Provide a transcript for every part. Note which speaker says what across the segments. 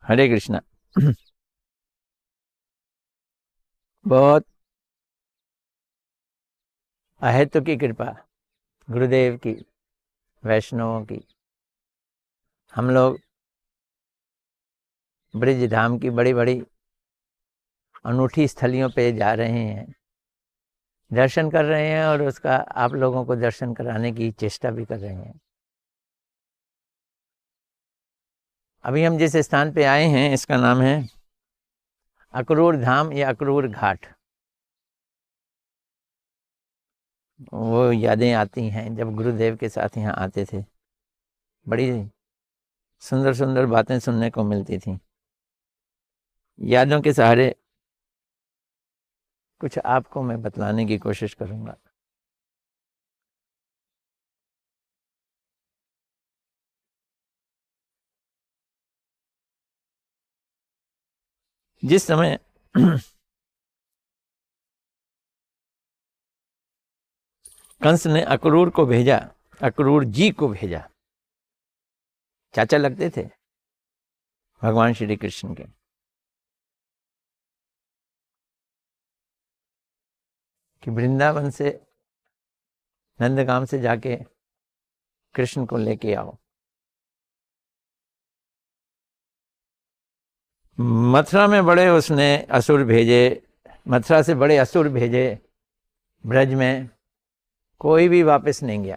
Speaker 1: हरे कृष्णा। बहुत अहेतु की कृपा, गुरुदेव की, वैष्णवों की। हम लोग ब्रिज धाम की बड़ी बड़ी अनूठी स्थलियों पे जा रहे हैं, दर्शन कर रहे हैं और उसका आप लोगों को दर्शन कराने की चेष्टा भी कर रहे हैं। अभी हम जिस स्थान पे आए हैं इसका नाम है अक्रूर धाम या अक्रूर घाट। वो यादें आती हैं जब गुरुदेव के साथ यहाँ आते थे, बड़ी सुंदर सुंदर बातें सुनने को मिलती थी। यादों के सहारे कुछ आपको मैं बतलाने की कोशिश करूंगा। जिस समय कंस ने अक्रूर को भेजा, अक्रूर जी को भेजा, चाचा लगते थे भगवान श्री कृष्ण के, कि वृंदावन से नंदगांव से जाके कृष्ण को लेके आओ। मथुरा में बड़े उसने असुर भेजे, मथुरा से बड़े असुर भेजे ब्रज में, कोई भी वापस नहीं गया।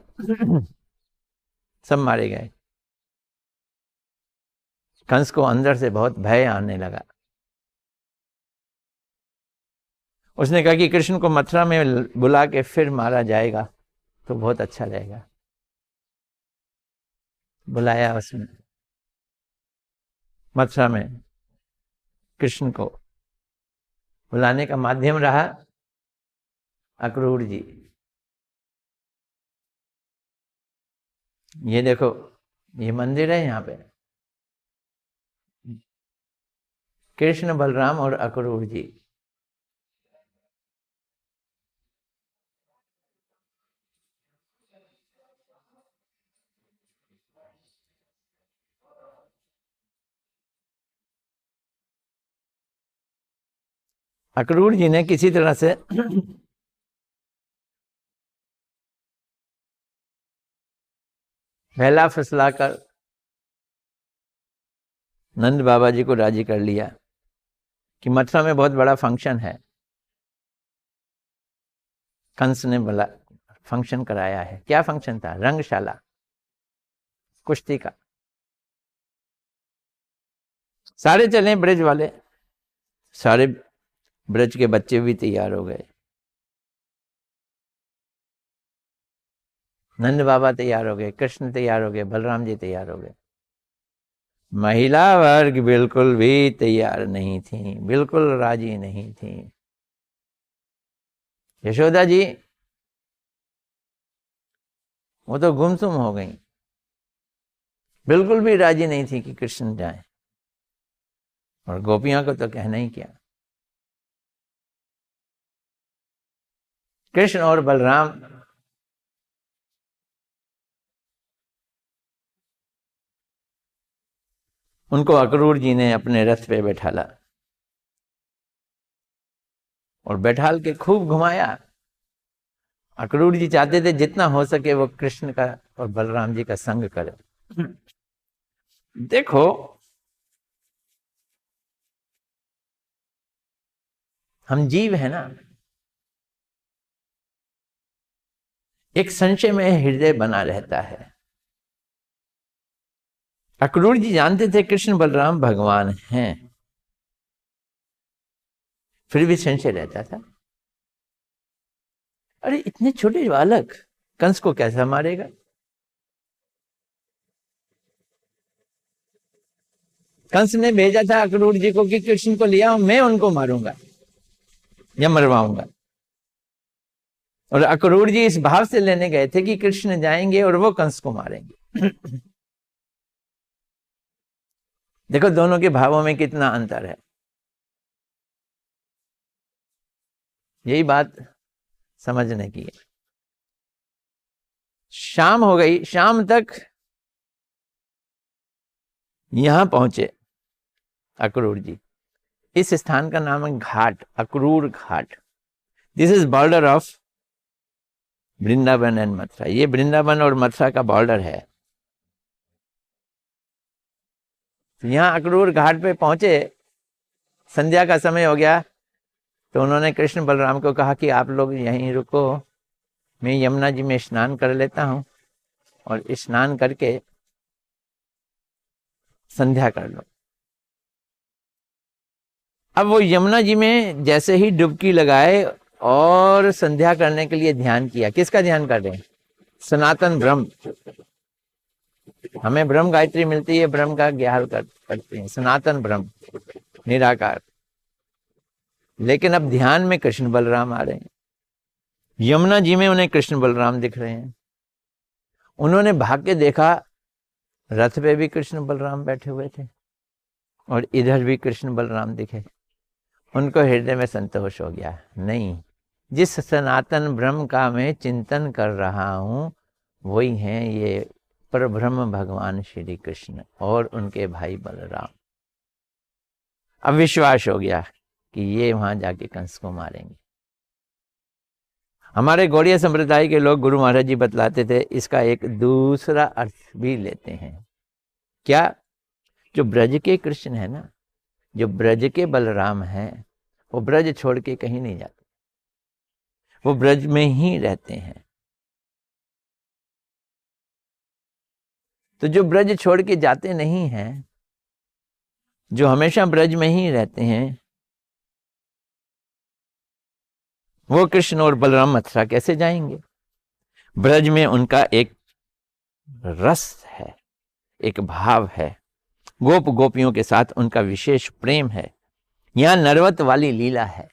Speaker 1: सब मारे गए। कंस को अंदर से बहुत भय आने लगा। उसने कहा कि कृष्ण को मथुरा में बुला के फिर मारा जाएगा तो बहुत अच्छा रहेगा। बुलाया उसने मथुरा में, कृष्ण को बुलाने का माध्यम रहा अक्रूर जी। ये देखो, ये मंदिर है, यहाँ पे कृष्ण, बलराम और अक्रूर जी। अक्रूर जी ने किसी तरह से बहला फुसला कर नंद बाबा जी को राजी कर लिया कि मथुरा में बहुत बड़ा फंक्शन है। कंस ने बोला फंक्शन कराया है। क्या फंक्शन था? रंगशाला, कुश्ती का। सारे चले ब्रज वाले, सारे ब्रज के बच्चे भी तैयार हो गए। नंद बाबा तैयार हो गए, कृष्ण तैयार हो गए, बलराम जी तैयार हो गए। महिला वर्ग बिल्कुल भी तैयार नहीं थी, बिल्कुल राजी नहीं थी। यशोदा जी वो तो गुमसुम हो गई, बिल्कुल भी राजी नहीं थी कि कृष्ण जाए। और गोपियां को तो कहना ही क्या। कृष्ण और बलराम उनको अक्रूर जी ने अपने रथ पे बैठाला और बैठाल के खूब घुमाया। अक्रूर जी चाहते थे जितना हो सके वो कृष्ण का और बलराम जी का संग करे। देखो, हम जीव है ना, एक संशय में हृदय बना रहता है। अक्रूर जी जानते थे कृष्ण बलराम भगवान हैं, फिर भी संशय रहता था। अरे इतने छोटे बालक कंस को कैसा मारेगा? कंस ने भेजा था अक्रूर जी को कि कृष्ण को लिया, मैं उनको मारूंगा या मरवाऊंगा। और अक्रूर जी इस भाव से लेने गए थे कि कृष्ण जाएंगे और वो कंस को मारेंगे। देखो दोनों के भावों में कितना अंतर है। यही बात समझने की है। शाम हो गई, शाम तक यहां पहुंचे अक्रूर जी। इस स्थान का नाम है Ghat, Akrur Ghat. This is border of Vrindavan and Mathura. ये वृंदावन और मथुरा का बॉर्डर है। तो यहाँ अक्रूर घाट पे पहुंचे, संध्या का समय हो गया, तो उन्होंने कृष्ण बलराम को कहा कि आप लोग यहीं रुको, मैं यमुना जी में स्नान कर लेता हूँ और स्नान करके संध्या कर लो। अब वो यमुना जी में जैसे ही डुबकी लगाए और संध्या करने के लिए ध्यान किया। किसका ध्यान कर रहे हैं? सनातन ब्रह्म। हमें ब्रह्म गायत्री मिलती है, ब्रह्म का ज्ञान करते हैं, सनातन ब्रह्म निराकार। लेकिन अब ध्यान में कृष्ण बलराम आ रहे हैं, यमुना जी में उन्हें कृष्ण बलराम दिख रहे हैं। उन्होंने भाग के देखा, रथ पे भी कृष्ण बलराम बैठे हुए थे और इधर भी कृष्ण बलराम दिखे। उनको हृदय में संतोष हो गया, नहीं, जिस सनातन ब्रह्म का मैं चिंतन कर रहा हूं वही हैं ये परब्रह्म भगवान श्री कृष्ण और उनके भाई बलराम। अब विश्वास हो गया कि ये वहां जाके कंस को मारेंगे। हमारे गौड़ीय संप्रदाय के लोग, गुरु महाराज जी बतलाते थे, इसका एक दूसरा अर्थ भी लेते हैं। क्या? जो ब्रज के कृष्ण है ना, जो ब्रज के बलराम हैं, वो ब्रज छोड़ के कहीं नहीं जाते, वो ब्रज में ही रहते हैं। तो जो ब्रज छोड़ के जाते नहीं हैं, जो हमेशा ब्रज में ही रहते हैं, वो कृष्ण और बलराम मथुरा कैसे जाएंगे? ब्रज में उनका एक रस है, एक भाव है, गोप गोपियों के साथ उनका विशेष प्रेम है। यहां नरवत वाली लीला है।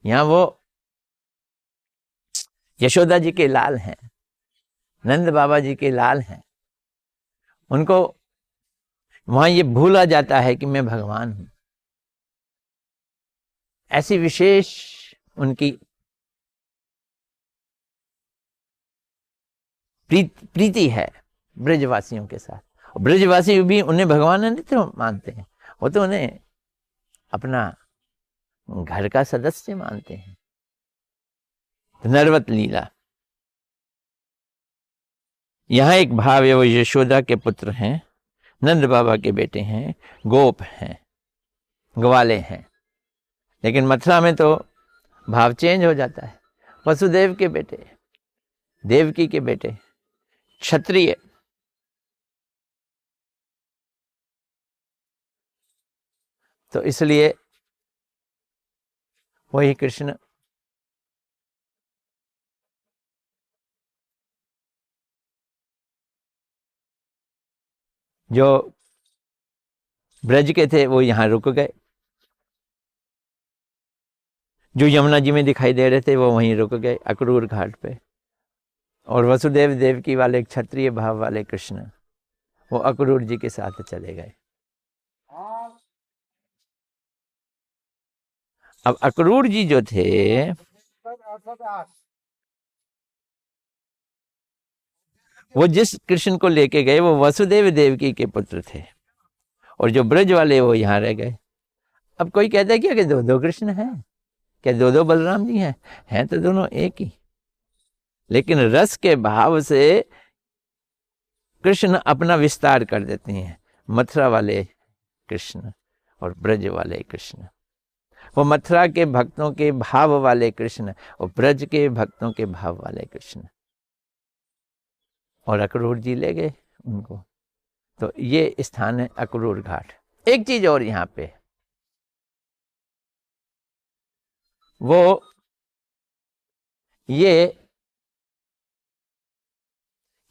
Speaker 1: यहां वो यशोदा जी के लाल हैं, नंद बाबा जी के लाल हैं। उनको वहां ये भूला जाता है कि मैं भगवान हूं। ऐसी विशेष उनकी प्रीति है ब्रजवासियों के साथ। ब्रजवासी भी उन्हें भगवान नहीं तो मानते हैं, वो तो उन्हें अपना घर का सदस्य मानते हैं। नरवत लीला, यहां एक भाव है, वो यशोदा के पुत्र हैं, नंद बाबा के बेटे हैं, गोप हैं, ग्वाले हैं। लेकिन मथुरा में तो भाव चेंज हो जाता है। वसुदेव के बेटे, देवकी के बेटे, क्षत्रिय। तो इसलिए वही कृष्ण जो ब्रज के थे वो यहां रुक गए, जो यमुना जी में दिखाई दे रहे थे वो वहीं रुक गए अक्रूर घाट पे। और वसुदेव देवकी वाले क्षत्रिय भाव वाले कृष्ण वो अक्रूर जी के साथ चले गए। अब अक्रूर जी जो थे वो जिस कृष्ण को लेके गए वो वसुदेव देवकी के पुत्र थे, और जो ब्रज वाले वो यहाँ रह गए। अब कोई कहता है क्या कि दो दो कृष्ण हैं? क्या दो दो बलराम जी हैं तो दोनों एक ही, लेकिन रस के भाव से कृष्ण अपना विस्तार कर देते हैं। मथुरा वाले कृष्ण और ब्रज वाले कृष्ण, वो मथुरा के भक्तों के भाव वाले कृष्ण और ब्रज के भक्तों के भाव वाले कृष्ण, और अक्रूर जी ले गए उनको। तो ये स्थान है अक्रूर घाट। एक चीज और यहाँ पे, वो ये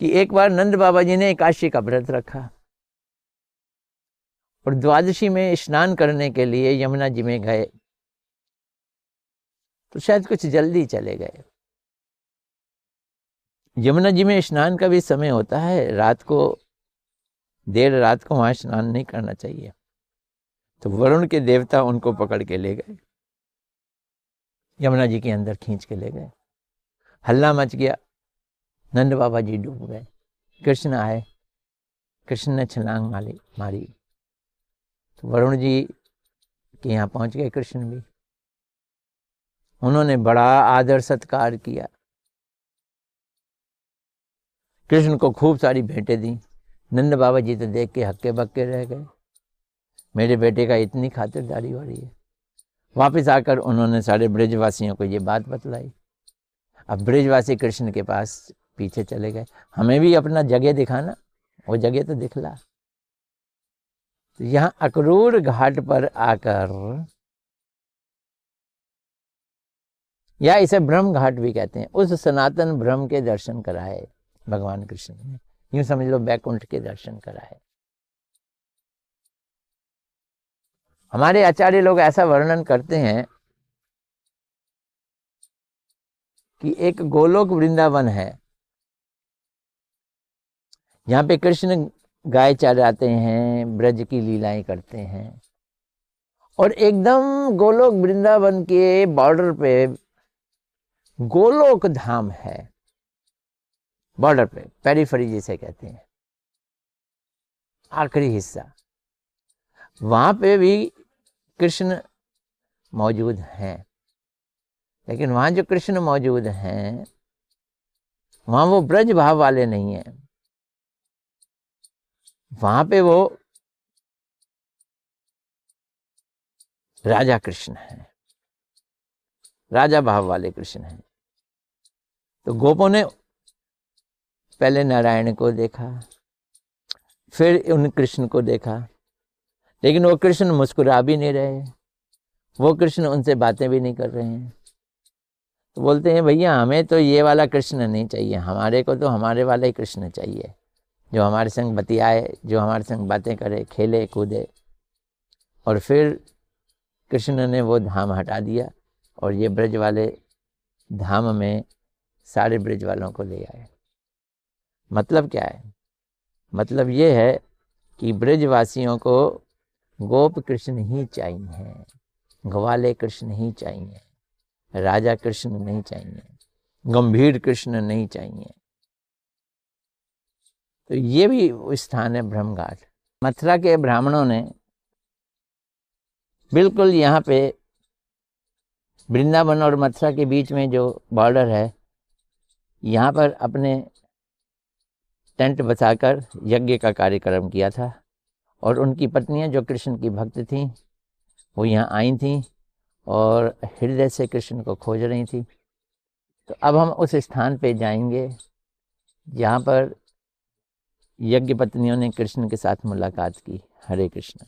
Speaker 1: कि एक बार नंद बाबा जी ने एकादशी का व्रत रखा और द्वादशी में स्नान करने के लिए यमुना जी में गए, तो शायद कुछ जल्दी चले गए। यमुना जी में स्नान का भी समय होता है, रात को, देर रात को वहां स्नान नहीं करना चाहिए। तो वरुण के देवता उनको पकड़ के ले गए, यमुना जी के अंदर खींच के ले गए। हल्ला मच गया, नंद बाबा जी डूब गए। कृष्ण आए, कृष्ण ने छलांग मारी, तो वरुण जी के यहाँ पहुंच गए कृष्ण भी। उन्होंने बड़ा आदर सत्कार किया, कृष्ण को खूब सारी भेंटें दी। नंद बाबा जी तो देख के हक्के बक्के रह गए, मेरे बेटे का इतनी खातिरदारी हो रही है। वापस आकर उन्होंने सारे ब्रजवासियों को ये बात बतलाई। अब ब्रजवासी कृष्ण के पास पीछे चले गए, हमें भी अपना जगह दिखाना, वो जगह तो दिखला। तो यहाँ अक्रूर घाट पर आकर, या इसे ब्रह्म घाट भी कहते हैं, उस सनातन ब्रह्म के दर्शन कराए भगवान कृष्ण ने। यूं समझ लो बैकुंठ के दर्शन कराए। हमारे आचार्य लोग ऐसा वर्णन करते हैं कि एक गोलोक वृंदावन है, यहाँ पे कृष्ण गाय चराते हैं, ब्रज की लीलाएं करते हैं, और एकदम गोलोक वृंदावन के बॉर्डर पे गोलोक धाम है। बॉर्डर पे पेरिफेरी जिसे कहते हैं, आखिरी हिस्सा, वहां पे भी कृष्ण मौजूद हैं। लेकिन वहां जो कृष्ण मौजूद हैं वहां वो ब्रज भाव वाले नहीं हैं, वहां पे वो राजा कृष्ण हैं, राजा भाव वाले कृष्ण हैं। तो गोपों ने पहले नारायण को देखा, फिर उन कृष्ण को देखा, लेकिन वो कृष्ण मुस्कुरा भी नहीं रहे, वो कृष्ण उनसे बातें भी नहीं कर रहे हैं। तो बोलते हैं भैया हमें तो ये वाला कृष्ण नहीं चाहिए, हमारे को तो हमारे वाला ही कृष्ण चाहिए, जो हमारे संग बतियाए, जो हमारे संग बातें करे, खेले कूदे। और फिर कृष्ण ने वो धाम हटा दिया और ये ब्रज वाले धाम में सारे ब्रज वालों को ले आए। मतलब क्या है? मतलब ये है कि ब्रजवासियों को गोप कृष्ण ही चाहिए, ग्वाले कृष्ण ही चाहिए, राजा कृष्ण नहीं चाहिए, गंभीर कृष्ण नहीं चाहिए। तो ये भी स्थान है ब्रह्मघाट। मथुरा के ब्राह्मणों ने बिल्कुल यहाँ पे वृंदावन और मथुरा के बीच में जो बॉर्डर है, यहाँ पर अपने टेंट बसाकर यज्ञ का कार्यक्रम किया था। और उनकी पत्नियां जो कृष्ण की भक्त थीं वो यहाँ आई थीं और हृदय से कृष्ण को खोज रही थी। तो अब हम उस स्थान पे जाएंगे जहाँ पर यज्ञ पत्नियों ने कृष्ण के साथ मुलाकात की। हरे कृष्ण।